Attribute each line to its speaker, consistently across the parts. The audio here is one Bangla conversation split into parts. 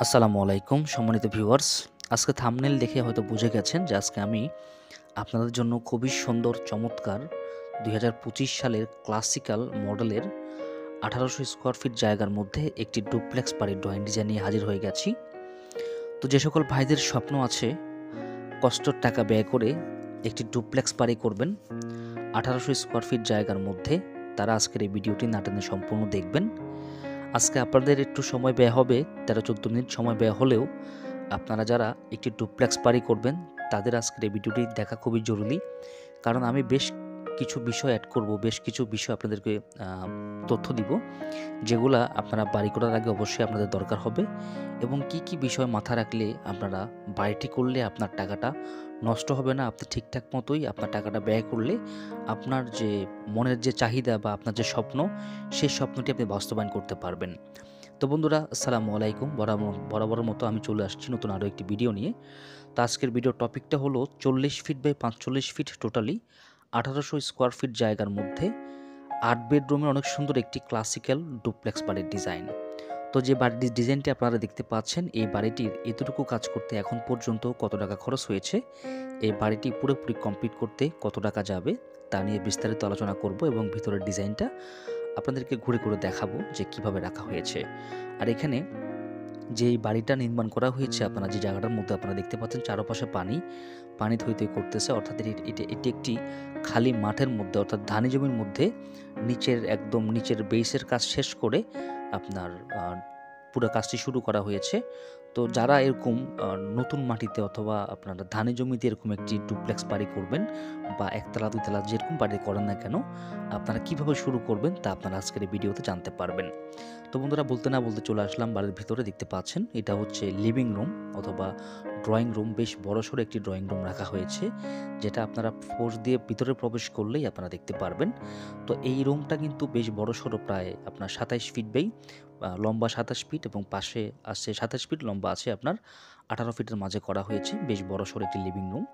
Speaker 1: আসসালামু আলাইকুম সম্মানিত ভিউয়ার্স। আজকে থাম্বনেল দেখে হয়তো বুঝে গেছেন যে আজকে আমি আপনাদের জন্য খুবই সুন্দর চমৎকার ২০২৫ সালের ক্লাসিক্যাল মডেলের ১৮০০ স্কোয়ার ফিট জায়গার মধ্যে একটি ডুপ্লেক্স বাড়ির ড্রয়িং ডিজাইন নিয়ে হাজির হয়ে গেছি। তো যে সকল ভাইদের স্বপ্ন আছে কষ্টের টাকা ব্যয় করে একটি ডুপ্লেক্স বাড়ি করবেন ১৮০০ স্কোয়ার ফিট জায়গার মধ্যে, তারা আজকের এই ভিডিওটি না টেনে সম্পূর্ণ দেখবেন। আজকে আপনাদের একটু সময় ব্যয় হবে, ১৩-১৪ মিনিট সময় ব্যয় হলেও আপনারা যারা একটি ডুপ্লেক্স বাড়ি করবেন তাদের আজকের এই ভিডিওটি দেখা খুবই জরুরি। কারণ আমি বেশ কিছু বিষয় অ্যাড করব, বেশ কিছু বিষয় আপনাদেরকে তথ্য দিব যেগুলা আপনারা বাড়ি করার আগে অবশ্যই আপনাদের দরকার হবে, এবং কি বিষয় মাথায় রাখলে আপনারা বাড়িটি করলে আপনার টাকাটা নষ্ট হবে না, আপনি ঠিকঠাক মতোই আপনার টাকাটা ব্যয় করলে আপনার যে মনের যে চাহিদা বা আপনার যে স্বপ্ন, সেই স্বপ্নটি আপনি বাস্তবায়ন করতে পারবেন। তো বন্ধুরা, আসসালামু আলাইকুম। বরাবরের মতো আমি চলে আসছি নতুন আরও একটি ভিডিও নিয়ে। তো আজকের ভিডিওর টপিকটা হলো ৪০ feet by ৪৫ feet totally ১৮০০ square feet জায়গার মধ্যে ৮ বেডরুমের অনেক সুন্দর একটি ক্লাসিক্যাল ডুপ্লেক্স বাড়ির ডিজাইন। তো যে বাড়িটির ডিজাইনটি আপনারা দেখতে পাচ্ছেন, এই বাড়িটির এতটুকু কাজ করতে এখন পর্যন্ত কত টাকা খরচ হয়েছে, এই বাড়িটি পুরোপুরি কমপ্লিট করতে কত টাকা যাবে, তা নিয়ে বিস্তারিত আলোচনা করব এবং ভিতরের ডিজাইনটা আপনাদেরকে ঘুরে ঘুরে দেখাবো যে কিভাবে রাখা হয়েছে। আর এখানে যে এই বাড়িটা নির্মাণ করা হয়েছে, আপনারা যে জায়গাটার মধ্যে আপনারা দেখতে পাচ্ছেন চারপাশে পানি থই থই করতেছে, অর্থাৎ এটি একটি খালি মাঠের মধ্যে, অর্থাৎ ধানি জমির মধ্যে একদম নিচের বেসের কাজ শেষ করে আপনার পুরো কাজটি শুরু করা হয়েছে। তো যারা এরকম নতুন মাটিতে অথবা আপনারা ধানি জমিতে এরকম একটি ডুপ্লেক্স বাড়ি করবেন বা একতলা দুইতলা যেরকম বাড়ি করেন না কেন, আপনারা কিভাবে শুরু করবেন তা আপনারা আজকের এই ভিডিওতে জানতে পারবেন। তো বন্ধুরা, বলতে না বলতে চলে আসলাম বাড়ির ভিতরে। দেখতে পাচ্ছেন এটা হচ্ছে লিভিং রুম অথবা ড্রয়িং রুম। বেশ বড়সড় একটি ড্রয়িং রুম রাখা হয়েছে, যেটা আপনারা ফোর্স দিয়ে ভিতরে প্রবেশ করলেই আপনারা দেখতে পারবেন। তো এই রুমটা কিন্তু বেশ বড়সড়, প্রায় আপনার ২৭ ফিট বাই লম্বা ২৭ ফিট এবং পাশে আছে ২৭ ফিট, লম্বা আছে আপনার ১৮ ফিটের মাঝে করা হয়েছে। বেশ বড়সড় একটি লিভিং রুম,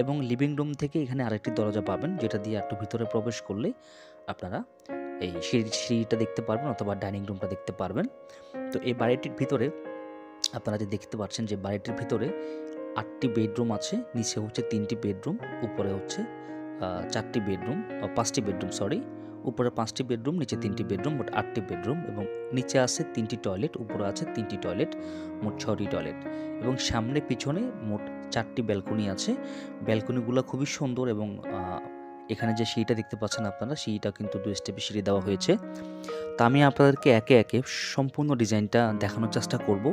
Speaker 1: এবং লিভিং রুম থেকে এখানে আরেকটি দরজা পাবেন, যেটা দিয়ে একটু ভিতরে প্রবেশ করলে আপনারা এই সিঁড়িটা দেখতে পারবেন অথবা ডাইনিং রুমটা দেখতে পারবেন। তো এই বাড়িটির ভিতরে আপনারা যে দেখতে পাচ্ছেন যে বাড়িটির ভিতরে ৮টি বেডরুম আছে, নিচে হচ্ছে ৩টি বেডরুম, উপরে হচ্ছে ৪টি বেডরুম, ৫টি বেডরুম সরি, উপরে ৫টি বেডরুম, নিচে ৩টি বেডরুম, মোট ৮টি বেডরুম, এবং নিচে আছে ৩টি টয়লেট, উপরে আছে ৩টি টয়লেট, মোট ৬টি টয়লেট, এবং সামনে পিছনে মোট ৪টি ব্যালকনি আছে। ব্যালকনিগুলো খুবই সুন্দর, এবং এখানে যে সিঁড়িটা দেখতে পাচ্ছেন আপনারা, সিঁড়িটা কিন্তু ২ স্টেপে সিঁড়ি দেওয়া হয়েছে। তা আমি আপনাদেরকে একে একে সম্পূর্ণ ডিজাইনটা দেখানোর চেষ্টা করব।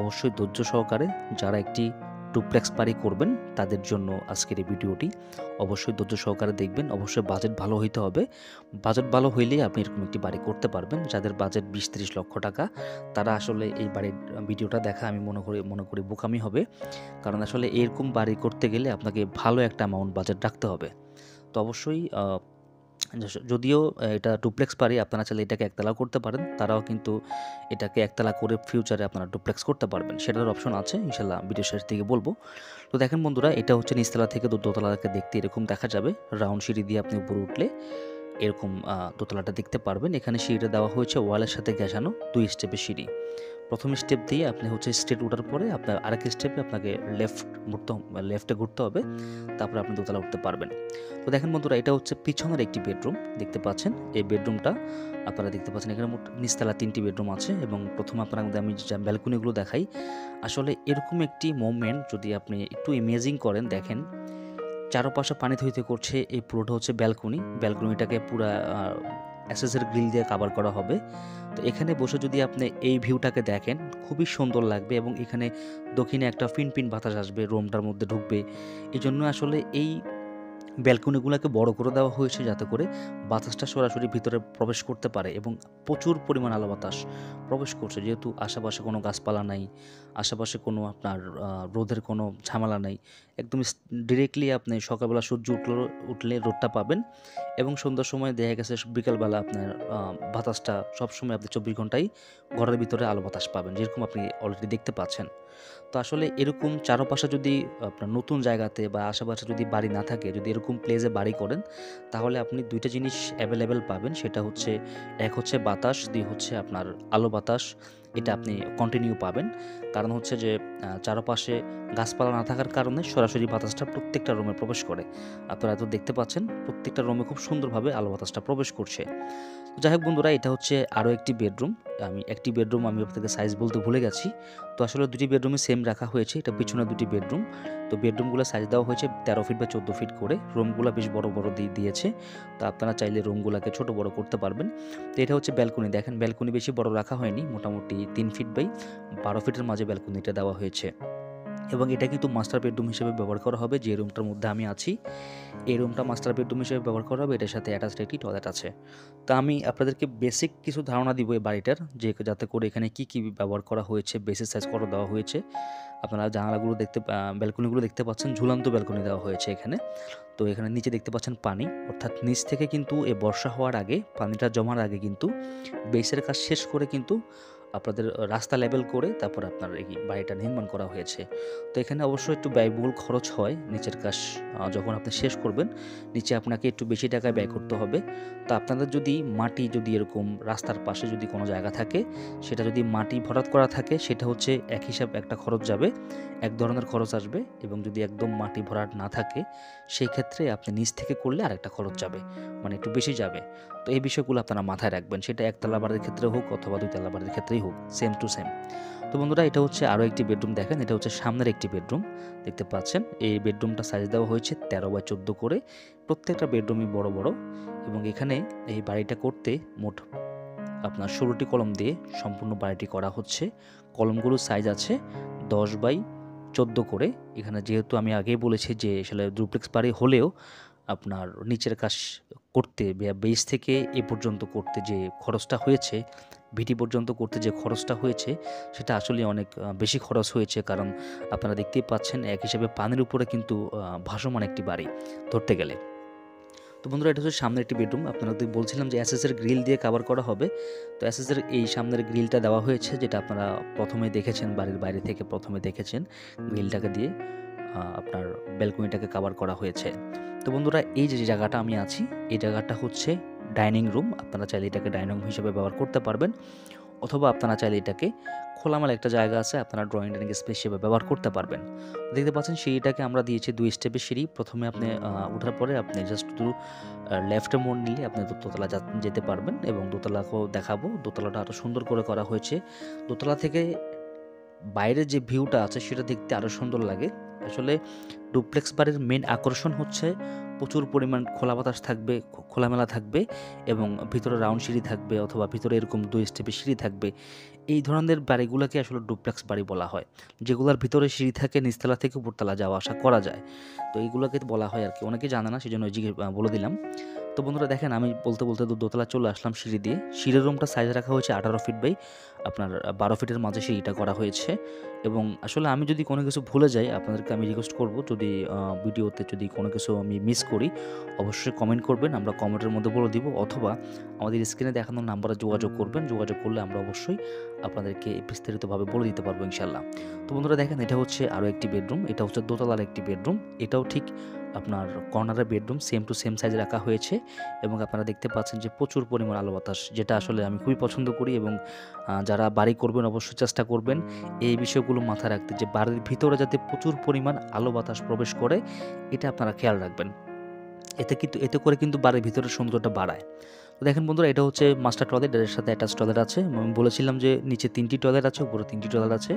Speaker 1: অবশ্যই ধৈর্য সহকারে যারা একটি ডুপ্লেক্স বাড়ি করবেন তাদের জন্য আজকের এই ভিডিওটি অবশ্যই ধৈর্য সহকারে দেখবেন। অবশ্যই বাজেট ভালো হইতে হবে। বাজেট ভালো হইলেই আপনি এরকম একটি বাড়ি করতে পারবেন। যাদের বাজেট ২০-৩০ লক্ষ টাকা, তারা আসলে এই বাড়ির ভিডিওটা দেখা আমি মনে করি বোকামি হবে। কারণ আসলে এরকম বাড়ি করতে গেলে আপনাকে ভালো একটা অ্যামাউন্ট বাজেট রাখতে হবে। তো অবশ্যই যদিও এটা ডুপ্লেক্স বাড়ি, আপনারা চাইলে এটাকে একতলাও করতে পারেন। তারাও কিন্তু এটাকে একতলা করে ফিউচারে আপনারা ডুপ্লেক্স করতে পারবেন। সেটার অপশন আছে, ইনশাআল্লাহ ভিডিও শেষ দিকে বলব। তো দেখেন বন্ধুরা, এটা হচ্ছে নিচতলা থেকে দোতলাকে দেখতে এরকম দেখা যাবে। রাউন্ড সিঁড়ি দিয়ে আপনি উপরে উঠলে এরকম দোতলাটা দেখতে পারবেন। এখানে সিঁড়িটা দেওয়া হয়েছে ওয়ালের সাথে ঘেঁষানো ২ স্টেপের সিঁড়ি। প্রথম স্টেপ দিয়ে আপনি হচ্ছে স্ট্রেট ওঠার পরে আপনার আরেক স্টেপে আপনাকে লেফটে ঘুরতে হবে, তারপরে আপনি দোতলা উঠতে পারবেন। তো দেখেন বন্ধুরা, এটা হচ্ছে পিছনের একটি বেডরুম দেখতে পাচ্ছেন। এই বেডরুমটা আপনারা দেখতে পাচ্ছেন, এখানে মোট নিচতলা ৩টি বেডরুম আছে, এবং প্রথমে আপনাদের আমি যে ব্যালকনিগুলো দেখাই। আসলে এরকম একটি মোমেন্ট যদি আপনি একটু ইমেজিং করেন, দেখেন চারপাশে পানি থইতে করছে, এই পুরোটা হচ্ছে ব্যালকনিটাকে পুরা অ্যাসেসের গ্রিল দিয়ে কাভার করা হবে। তো এখানে বসে যদি আপনি এই ভিউটাকে দেখেন, খুবই সুন্দর লাগবে, এবং এখানে দক্ষিণে একটা ফিনফিন বাতাস আসবে, রুমটার মধ্যে ঢুকবে। এই জন্য আসলে এই ব্যালকনিগুলোকে বড় করে দেওয়া হয়েছে, যাতে করে বাতাসটা সরাসরি ভিতরে প্রবেশ করতে পারে, এবং প্রচুর পরিমাণ আলো বাতাস প্রবেশ করছে, যেহেতু আশেপাশে কোনো গাছপালা নাই, আশেপাশে কোনো আপনার রোদের কোনো ঝামেলা নাই। একদম ডিরেক্টলি আপনি সকালবেলা সূর্য উঠলে রোদটা পাবেন, এবং সন্ধ্যার সময় দেখা গেছে বিকালবেলা আপনার বাতাসটা সবসময় আপনি ২৪ ঘন্টাই ঘরের ভিতরে আলো বাতাস পাবেন, যেরকম আপনি অলরেডি দেখতে পাচ্ছেন। তো আসলে এরকম চারপাশে যদি আপনার নতুন জায়গাতে বা আশেপাশে যদি বাড়ি না থাকে, যদি এরকম প্লেসে বাড়ি করেন, তাহলে আপনি ২টা জিনিস অ্যাভেলেবেল পাবেন। সেটা হচ্ছে, এক হচ্ছে বাতাস, ২ হচ্ছে আপনার আলো বাতাস, এটা আপনি কন্টিনিউ পাবেন। কারণ হচ্ছে যে চারপাশে গাছপালা না থাকার কারণে সরাসরি বাতাসটা প্রত্যেকটা রুমে প্রবেশ করে। আপনারা তো দেখতে পাচ্ছেন প্রত্যেকটা রুমে খুব সুন্দরভাবে আলো বাতাসটা প্রবেশ করছে। যাই হোক বন্ধুরা, এটা হচ্ছে আরও একটি বেডরুম। একটি বেডরুম আমি আপনাদের সাইজ বলতে ভুলে গেছি। তো আসলে দুটি বেডরুমই সেম রাখা হয়েছে। এটা পিছনে দুটি বেডরুম। তো বেডরুমগুলো সাইজ দেওয়া হয়েছে 13 ফিট বা 14 ফিট করে। রুমগুলো বেশ বড় বড় দিয়েছে। তো আপনারা চাইলে রুমগুলোকে ছোট বড় করতে পারবেন। তো এটা হচ্ছে ব্যালকনি। দেখেন ব্যালকনি বেশি বড় রাখা হয়নি, মোটামুটি 3 ফিট বাই 12 ফিটের মাঝে ব্যালকনিটা দেওয়া হয়েছে। এবং এটা কিন্তু মাস্টার বেডরুম হিসেবে ব্যবহার করা হবে। যে রুমটার মধ্যে আমি আছি, এই রুমটা মাস্টার বেডরুম হিসেবে ব্যবহার করা হবে। এটার সাথে অ্যাটাচড একটি টয়লেট আছে। তো আমি আপনাদেরকে বেসিক কিছু ধারণা দিব এই বাড়িটার, যে যাতে করে এখানে কি ব্যবহার করা হয়েছে, বেসিস সাইজ করা দেওয়া হয়েছে। আপনারা জানালাগুলো ব্যালকনিগুলো দেখতে পাচ্ছেন, ঝুলন্ত ব্যালকনি দেওয়া হয়েছে এখানে। তো এখানে নিচে দেখতে পাচ্ছেন পানি, অর্থাৎ নিচ থেকে কিন্তু এই বর্ষা হওয়ার আগে, পানিটা জমার আগে কিন্তু বেসের কাজ শেষ করে কিন্তু আপনাদের রাস্তা লেভেল করে তারপর আপনার এই বাড়িটা নির্মাণ করা হয়েছে। তো এখানে অবশ্যই একটু ব্যয়বহুল খরচ হয় নিচের কাজ যখন আপনি শেষ করবেন। নিচে আপনাকে একটু বেশি টাকা ব্যয় করতে হবে। তো আপনাদের যদি মাটি যদি এরকম রাস্তার পাশে যদি কোনো জায়গা থাকে, সেটা যদি মাটি ভরাট করা থাকে, সেটা হচ্ছে এক হিসাব একটা খরচ যাবে, এক ধরনের খরচ আসবে। এবং যদি একদম মাটি ভরাট না থাকে, সেই ক্ষেত্রে আপনি নিচ থেকে করলে আরেকটা খরচ যাবে, মানে একটু বেশি যাবে। তো এই বিষয়গুলো আপনারা মাথায় রাখবেন, সেটা একতলা বাড়ির ক্ষেত্রে হোক অথবা দুইতলা বাড়ির ক্ষেত্রেই হোক, সেম টু সেম। তো বন্ধুরা, এটা হচ্ছে আরও একটি বেডরুম। দেখেন এটা হচ্ছে সামনের একটি বেডরুম, দেখতে পাচ্ছেন। এই বেডরুমটা সাইজ দেওয়া হয়েছে 13 বাই 14 করে। প্রত্যেকটা বেডরুমই বড় বড়। এবং এখানে এই বাড়িটা করতে মোট আপনার 16টি কলম দিয়ে সম্পূর্ণ বাড়িটি করা হচ্ছে। কলমগুলোর সাইজ আছে 10 বাই 14 করে। এখানে যেহেতু আমি আগেই বলেছি যে আসলে ডুপ্লেক্স বাড়ি হলেও আপনার নিচের কাজ করতে বেস থেকে এ পর্যন্ত করতে যে খরচটা হয়েছে, ভিটি পর্যন্ত করতে যে খরচটা হয়েছে, সেটা আসলে অনেক বেশি খরচ হয়েছে। কারণ আপনারা দেখতেই পাচ্ছেন এক হিসাবে পানির উপরে কিন্তু ভাসমান একটি বাড়ি ধরতে গেলে। তো বন্ধুরা, এটা হচ্ছে সামনের একটি বেডরুম। আপনাদের বলছিলাম যে এসএসের গ্রিল দিয়ে কভার করা হবে। তো এসএসের এই সামনের গ্রিলটা দেওয়া হয়েছে, যেটা আপনারা প্রথমে দেখেছেন, বাড়ির বাইরে থেকে প্রথমে দেখেছেন গ্রিলটাকে দিয়ে আপনার ব্যালকনিটাকে কভার করা হয়েছে। তো বন্ধুরা, এই যে জায়গাটা আমি আছি, এই জায়গাটা হচ্ছে ডাইনিং রুম। আপনারা চাইলে এটাকে ডাইনিং রুম হিসেবে ব্যবহার করতে পারবেন, অথবা আপনারা চাইলে এটাকে খোলামেলা একটা জায়গা আছে, আপনারা ড্রয়িং ডাইনিং স্পেস হিসেবে ব্যবহার করতে পারবেন। দেখতে পাচ্ছেন সিঁড়িটাকে আমরা দিয়েছি 2 স্টেপের সিঁড়ি। প্রথমে আপনি ওঠার পরে আপনি জাস্ট শুধু লেফটে মোড় নিলে আপনি দোতলা যেতে পারবেন। এবং দোতলাকেও দেখাবো, দোতলাটা আরও সুন্দর করে করা হয়েছে। দোতলা থেকে বাইরের যে ভিউটা আছে সেটা দেখতে আরও সুন্দর লাগে। আসলে ডুপ্লেক্স বাড়ির মেন আকর্ষণ হচ্ছে প্রচুর পরিমাণ খোলা বাতাস থাকবে, খোলামেলা থাকবে, এবং ভিতরে রাউন্ড সিঁড়ি থাকবে, অথবা ভিতরে এরকম 2 স্টেপের সিঁড়ি থাকবে। এই ধরনের বাড়িগুলোকে আসলে ডুপ্লেক্স বাড়ি বলা হয়, যেগুলোর ভিতরে সিঁড়ি থাকে, নিচতলা থেকে উপরতলা যাওয়া আসা করা যায়। তো এইগুলোকে বলা হয় আর কি, অনেকে জানে না, সেজন্য বলে দিলাম। তো বন্ধুরা দেখেন, আমি বলতে বলতে দোতলা চলে আসলাম সিঁড়ি দিয়ে। সিঁড়ির রুমটা সাইজ রাখা হয়েছে 18 ফিট বাই আপনার 12 ফিটের মাঝে সিঁড়িটা করা হয়েছে। এবং আসলে আমি যদি কোনো কিছু ভুলে যাই, আপনাদেরকে আমি রিকোয়েস্ট করব, যদি ভিডিওতে যদি কোনো কিছু আমি মিস করি, অবশ্যই কমেন্ট করবেন, আমরা কমেন্টের মধ্যে বলে দিব, অথবা আমাদের স্ক্রিনে দেখানো নাম্বারে যোগাযোগ করবেন। যোগাযোগ করলে আমরা অবশ্যই আপনাদেরকে বিস্তারিতভাবে বলে দিতে পারবো ইনশাল্লাহ। তো বন্ধুরা দেখেন, এটা হচ্ছে আরও একটি বেডরুম। এটা হচ্ছে দোতলার একটি বেডরুম। এটাও ঠিক আপনার কর্নারের bedroom, same to same size রাখা হয়েছে। এবং আপনারা দেখতে পাচ্ছেন যে প্রচুর পরিমাণ আলো বাতাস, যেটা আসলে আমি খুবই পছন্দ করি। এবং যারা বাড়ি করবেন অবশ্যই চেষ্টা করবেন এই বিষয়গুলো মাথায় রাখতে, যে বাড়ির ভিতরে যাতে প্রচুর পরিমাণ আলো বাতাস প্রবেশ করে, এটা আপনারা খেয়াল রাখবেন। এতে করে কিন্তু বাড়ির ভিতরের সৌন্দর্যটা বাড়ায়। তো দেখেন বন্ধুরা, এটা হচ্ছে মাস্টার টয়লেট, এর সাথে অ্যাটাচ টয়লেট আছে। আমি বলেছিলাম যে নিচে 3টি টয়লেট আছে, উপরে 3টি টয়লেট আছে।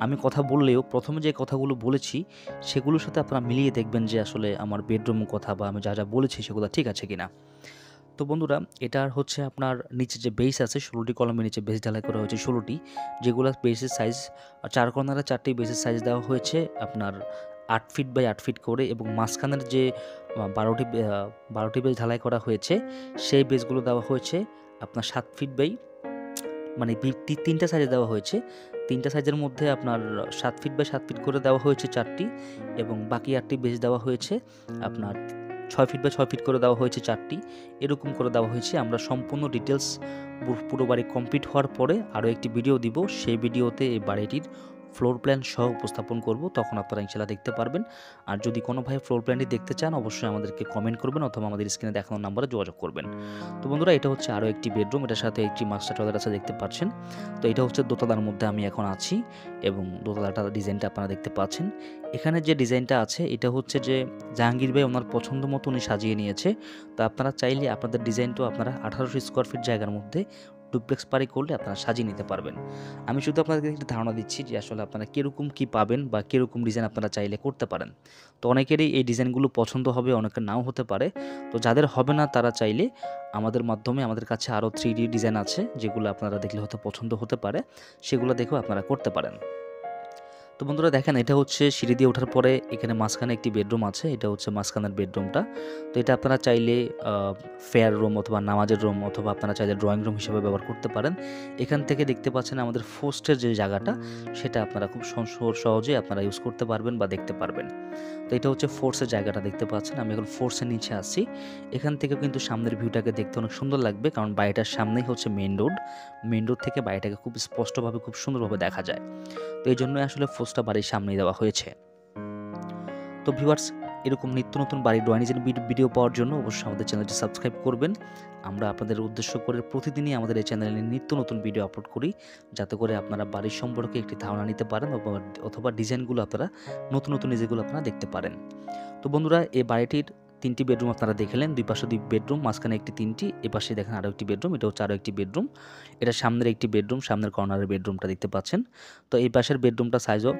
Speaker 1: আমি কথা বললেও প্রথমে যে কথাগুলো বলেছি সেগুলোর সাথে আপনারা মিলিয়ে দেখবেন যে আসলে আমার বেডরুম কথা বা আমি যা যা বলেছি সেগুলো ঠিক আছে কিনা। তো বন্ধুরা, এটার হচ্ছে আপনার নিচে যে বেস আছে, 16টি কলমের নিচে বেস ঢালাই করা হয়েছে 16টি, যেগুলো বেসের সাইজ 4 কর্নারে 4টি বেসের সাইজ দেওয়া হয়েছে আপনার 8 ফিট বাই 8 ফিট করে। এবং মাঝখানের যে 12টি বেস ঢালাই করা হয়েছে, সেই বেসগুলো দেওয়া হয়েছে আপনার 7 ফিট বাই, মানে 3টা সাইজে দেওয়া হয়েছে। 3টা সাইজের মধ্যে আপনার 7 ফিট বাই 7 ফিট করে দেওয়া হয়েছে 4টি, এবং বাকি 8টি বেস দেওয়া হয়েছে আপনার 6 ফিট বাই 6 ফিট করে দেওয়া হয়েছে 4টি, এরকম করে দেওয়া হয়েছে। আমরা সম্পূর্ণ ডিটেলস পুরো বাড়ি কমপ্লিট হওয়ার পরে আরও একটি ভিডিও দিব, সেই ভিডিওতে এই বাড়িটির ফ্লোর প্ল্যান সহ উপস্থাপন করব, তখন আপনারা ইনশাআল্লাহ দেখতে পারবেন। আর যদি কোনো ভাই ফ্লোর প্ল্যানটি দেখতে চান অবশ্যই আমাদেরকে কমেন্ট করবেন অথবা আমাদের স্ক্রিনে দেখানো নাম্বারে যোগাযোগ করবেন। তো বন্ধুরা, এটা হচ্ছে আরও একটি বেডরুম, এটার সাথে একটি মাস্টার টয়লেট আছে দেখতে পাচ্ছেন। তো এটা হচ্ছে দোতলার মধ্যে আমি এখন আছি এবং দোতলাটার ডিজাইনটা আপনারা দেখতে পাচ্ছেন। এখানে যে ডিজাইনটা আছে এটা হচ্ছে যে জাহাঙ্গীর ভাই ওনার পছন্দ মতো উনি সাজিয়ে নিয়েছে। তো আপনারা চাইলে আপনাদের ডিজাইনটাও আপনারা 1800 স্কোয়ার ফিট জায়গার মধ্যে ডুপ্লেক্স বাড়ি করলে আপনারা সাজিয়ে নিতে পারবেন। আমি শুধু আপনাদেরকে একটা ধারণা দিচ্ছি যে আসলে আপনারা কীরকম কী পাবেন বা কীরকম ডিজাইন আপনারা চাইলে করতে পারেন। তো অনেকেরই এই ডিজাইনগুলো পছন্দ হবে, অনেকের নাও হতে পারে। তো যাদের হবে না তারা চাইলে আমাদের মাধ্যমে, আমাদের কাছে আরও 3D ডিজাইন আছে যেগুলো আপনারা দেখলে হয়তো পছন্দ হতে পারে, সেগুলো দেখেও আপনারা করতে পারেন। তো বন্ধুরা দেখেন, এটা হচ্ছে সিঁড়ি দিয়ে ওঠার পরে এখানে মাঝখানে একটি বেডরুম আছে, এটা হচ্ছে মাঝখানের বেডরুমটা। তো এটা আপনারা চাইলে ফেয়ার রুম অথবা নামাজের রুম অথবা আপনারা চাইলে ড্রয়িং রুম হিসেবে ব্যবহার করতে পারেন। এখান থেকে দেখতে পাচ্ছেন আমাদের ফোর্সের যে জায়গাটা, সেটা আপনারা খুব সহজে আপনারা ইউজ করতে পারবেন বা দেখতে পারবেন। তো এটা হচ্ছে ফোর্সের জায়গাটা দেখতে পাচ্ছেন, আমি এখন ফোর্সের নিচে আছি। এখান থেকেও কিন্তু সামনের ভিউটাকে দেখতে অনেক সুন্দর লাগবে, কারণ বাড়িটার সামনেই হচ্ছে মেইন রোড। মেইন রোড থেকে বাড়িটাকে খুব স্পষ্টভাবে, খুব সুন্দরভাবে দেখা যায়। তো এই জন্যই আসলে ফোর্সটা বাড়ির সামনেই দেওয়া হয়েছে। তো ভিউয়ার্স, এরকম নিত্য নতুন বাড়ির ড্রয়িং ডিজাইন ভিডিও পাওয়ার জন্য অবশ্যই আমাদের চ্যানেলটি সাবস্ক্রাইব করবেন। আমরা আপনাদের উদ্দেশ্য করে প্রতিদিনই আমাদের এই চ্যানেলে নিত্য নতুন ভিডিও আপলোড করি, যাতে করে আপনারা বাড়ির সম্পর্কে একটি ধারণা নিতে পারেন অথবা ডিজাইনগুলো আপনারা নতুন নতুন ডিজাইনগুলো আপনারা দেখতে পারেন। তো বন্ধুরা, এই বাড়িটির 3টি বেডরুম আপনারা দেখলেন, 2 পাশে 2 বেডরুম, মাঝখানে একটি 3টি, এপাশে দেখেন আরও একটি বেডরুম, এটা হচ্ছে আরও একটি বেডরুম। এটা সামনের একটি বেডরুম, সামনের কর্নারের বেডরুমটা দেখতে পাচ্ছেন। তো এই পাশের বেডরুমটা সাইজও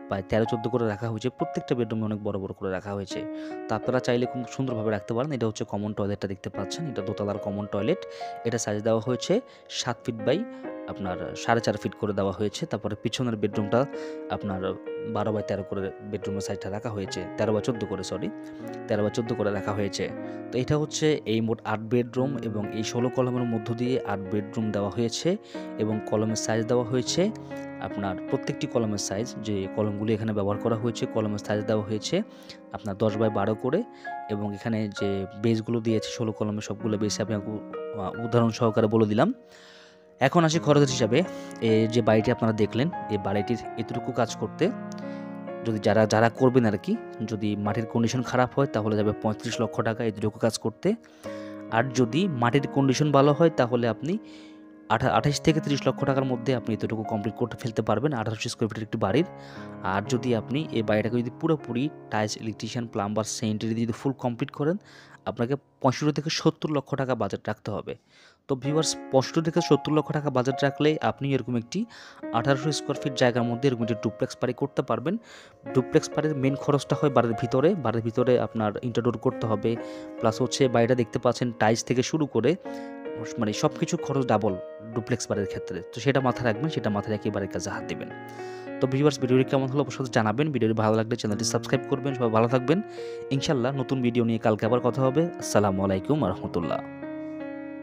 Speaker 1: প্রায় 13-14 করে রাখা হয়েছে, প্রত্যেকটা বেডরুমে অনেক বড় বড় করে রাখা হয়েছে। তো আপনারা চাইলে খুব সুন্দরভাবে রাখতে পারেন। এটা হচ্ছে কমন টয়লেটটা দেখতে পাচ্ছেন, এটা দোতলার কমন টয়লেট। এটা সাইজ দেওয়া হয়েছে 7 ফিট বাই আপনার 4.5 ফিট করে দেওয়া হয়েছে। তারপরে পিছনের বেডরুমটা আপনার 12 বাই 13 করে বেডরুমের সাইজটা রাখা হয়েছে, 13 বাই 14 করে, সরি 13 বাই 14 করে রাখা হয়েছে। তো এটা হচ্ছে এই মোট 8 বেডরুম এবং এই 16 কলমের মধ্য দিয়ে 8 বেডরুম দেওয়া হয়েছে এবং কলমের সাইজ দেওয়া হয়েছে আপনার প্রত্যেকটি কলমের সাইজ, যে কলমগুলি এখানে ব্যবহার করা হয়েছে কলমের সাইজ দেওয়া হয়েছে আপনার 10 বাই 12 করে। এবং এখানে যে বেসগুলো দিয়েছে 16 কলমের সবগুলো বেসে আমি উদাহরণ সহকারে বলে দিলাম। এখন আসি খরচের হিসাবে। এই যে বাড়িটি আপনারা দেখলেন, এই বাড়িটির এতটুকু কাজ করতে যদি যারা করবেন আর কি, যদি মাটির কন্ডিশন খারাপ হয় তাহলে যাবে 35 লক্ষ টাকা এতটুকু কাজ করতে। আর যদি মাটির কন্ডিশন ভালো হয় তাহলে আপনি 28 থেকে 30 লক্ষ টাকার মধ্যে আপনি এতটুকু কমপ্লিট করতে ফেলতে পারবেন 1800 স্কোয়ার ফিটের একটি বাড়ির। আর যদি আপনি এই বাড়িটাকে যদি পুরোপুরি টাইলস, ইলেকট্রিশিয়ান, প্লাম্বার, সেন্টারি যদি ফুল কমপ্লিট করেন, আপনাকে 65 থেকে 70 লক্ষ টাকা বাজেট রাখতে হবে। তো ভিউয়ার্স, 65 থেকে 70 লক্ষ টাকা বাজেট রাখলে আপনি এরকম একটি 1800 স্কোয়ার ফিট জায়গার মধ্যে এরকম একটি ডুপ্লেক্স বাড়ি করতে পারবেন। ডুপ্লেক্স বাড়ির মেন খরচটা হয় বাড়ির ভিতরে আপনার ইন্টারডোর করতে হবে, প্লাস হচ্ছে বাড়িটা দেখতে পাচ্ছেন টাইলস থেকে শুরু করে মানে সব কিছু খরচ ডাবল ডুপ্লেক্স বাড়ির ক্ষেত্রে। তো সেটা মাথায় রাখবেন, সেটা মাথায় রেখে বাড়ির কাজে হাত দেবেন। তো ভিউয়ার্স, ভিডিওটি কেমন হলো অবশ্যই জানাবেন। ভিডিওটি ভালো লাগলে চ্যানেলটি সাবস্ক্রাইব করবেন। সবাই ভালো থাকবেন। ইনশাআল্লাহ নতুন ভিডিও নিয়ে কালকে আবার কথা হবে। আসসালামু আলাইকুম ওয়া রাহমাতুল্লাহ।